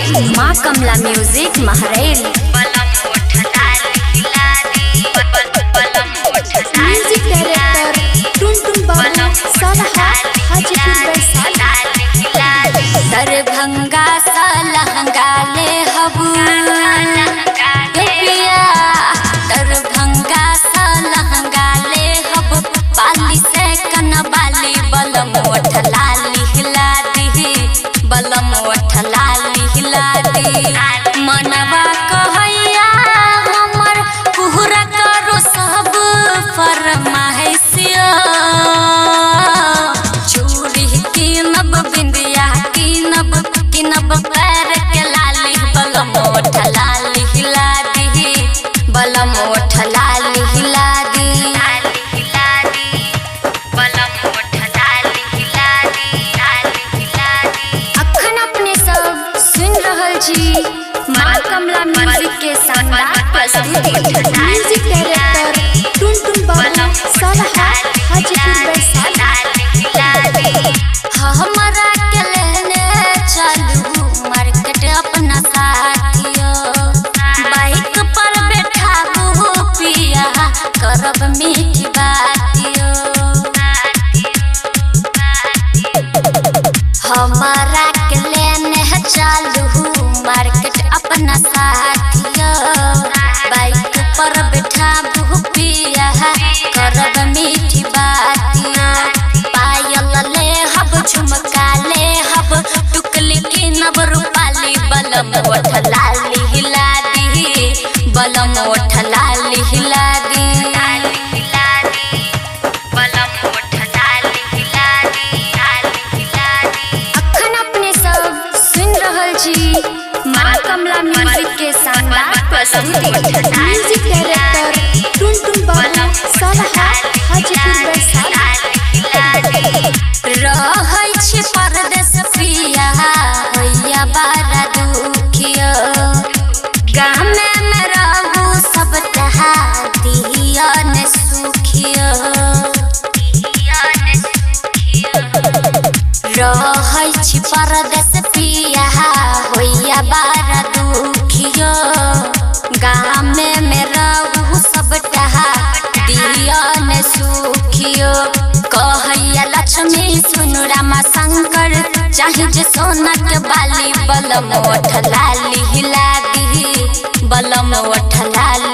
माँ कमला music महरेल। Music director टुनटुन बाबू सालहा हाजीपुर वैशाली। दरभंगा सा लहंगा ले हबू पिया, दरभंगा सा लहंगा ले हब, पाली से कनबाली बलम ओठलाली हिला दी, बलम ओठलाली हिला दी। मनवा कहैया हमर पूरा करो सब फरमाइशिया, चूड़ी कीनब बिंदिया कीनब कीनब पैर के लाली, बलम ओठलाली हिला दी, बलम ओठलाली हिला दी। अखन अपने सब सुन रहल छी माँ कमला म्यूजिक के शानदार प्रस्तुति। म्यूजिक डायरेक्टर टुनटुन बाबू सालहा हाजीपुर वैशाली। हमरा के लेने चलू मार्केट अपना साथियों, बाइक पर बैठाबू पिया करब मीठी बातियों। हमारा के लेने चलू मार्केट अपना साथियों, बाइक पर बैठाबू पिया करब मीठी बातियों। पायल ले हब झुमका ले हब, टुकली कीनब रूपाली, बलम ओठलाली हिला दी, बलम ओठलाली हिला दी। अखन अपने सब सुन रहल छी माँ कमला म्यूजिक के शानदार प्रस्तुति। म्यूजिक डायरेक्टर टुनटुन बाबू सालहा हाजीपुर वैशाली। रहै छी परदेश पिया होइया बड़ा दुखिया, गामे में रहू सब दिया ने सुखिया। रहै छी परदेश पिया होइया बड़ा दुखिया, गामे में रहू सब दिया ने सुखियो। कहैया लक्ष्मी सुनु रामा शंकर, चाहे जे सोना के बाली, बलम ओठलाली हिला दी, बलम ओठलाली